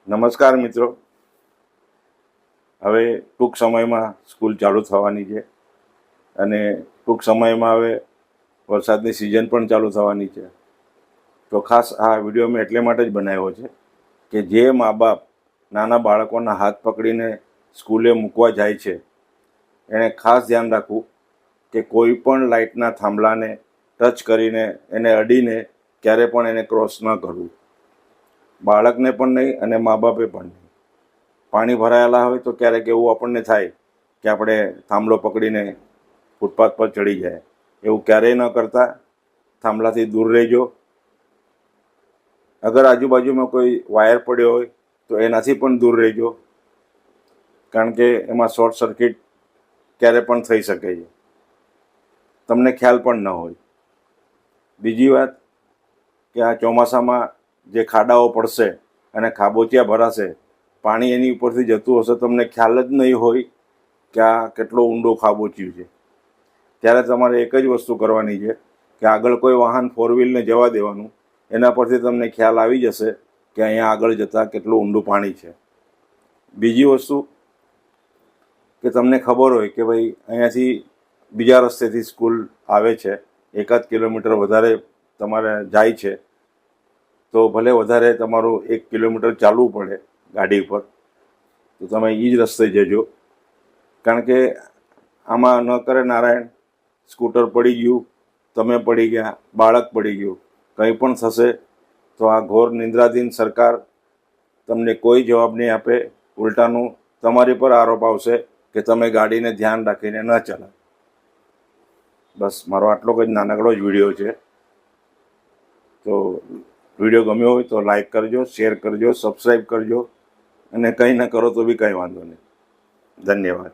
નમસ્કાર મિત્રો, હવે ટૂંક સમયમાં સ્કૂલ ચાલુ થવાની છે અને ટૂંક સમયમાં હવે વરસાદની સિઝન પણ ચાલુ થવાની છે. તો ખાસ આ વિડીયો મેં એટલે માટે જ બનાવ્યો છે કે જે મા બાપ નાના બાળકોના હાથ પકડીને સ્કૂલે મૂકવા જાય છે એણે ખાસ ધ્યાન રાખવું કે કોઈ પણ લાઇટના થાંભલાને ટચ કરીને એને અડીને ક્યારે પણ એને ક્રોસ ન કરવું. બાળકને પણ નહીં અને મા બાપે પણ નહીં. પાણી ભરાયેલા હોય તો ક્યારેક એવું આપણને થાય કે આપણે થાંભલો પકડીને ફૂટપાથ પર ચડી જાય. એવું ક્યારેય ન કરતા, થાંભલાથી દૂર રહેજો. અગર આજુબાજુમાં કોઈ વાયર પડ્યો હોય તો એનાથી પણ દૂર રહેજો, કારણ કે એમાં શોર્ટ સર્કિટ ક્યારે પણ થઈ શકે છે, તમને ખ્યાલ પણ ન હોય. બીજી વાત કે આ ચોમાસામાં જે ખાડાઓ પડશે અને ખાબોચિયા ભરાશે, પાણી એની ઉપરથી જતું હશે, તમને ખ્યાલ જ નહીં હોય કે આ કેટલો ઊંડો ખાબોચિયું છે. ત્યારે તમારે એક જ વસ્તુ કરવાની છે કે આગળ કોઈ વાહન ફોર વ્હીલને જવા દેવાનું, એના પરથી તમને ખ્યાલ આવી જશે કે અહીંયા આગળ જતાં કેટલું ઊંડું પાણી છે. બીજી વસ્તુ કે તમને ખબર હોય કે ભાઈ અહીંયાથી બીજા રસ્તેથી સ્કૂલ આવે છે, 1 કિલોમીટર વધારે તમારે જાય છે, તો ભલે વધારે તમારું 1 કિલોમીટર ચાલવું પડે ગાડી પર, તો તમે એ જ રસ્તે જજો. કારણ કે આમાં ન કરે નારાયણ, સ્કૂટર પડી ગયું, તમે પડી ગયા, બાળક પડી ગયું, કંઈ પણ થશે તો આ ઘોર નિંદ્રાધીન સરકાર તમને કોઈ જવાબ નહીં આપે. ઉલટાનું તમારી પર આરોપ આવશે કે તમે ગાડીને ધ્યાન રાખીને ન ચલાવો. બસ મારો આટલો જ નાનકડો જ વિડીયો છે. તો વિડીયો ગમ્યો હોય તો લાઈક કરજો, શેર કરજો, સબસ્ક્રાઈબ કરજો, અને કંઈ ન કરો તો બી કંઈ વાંધો નહીં. ધન્યવાદ.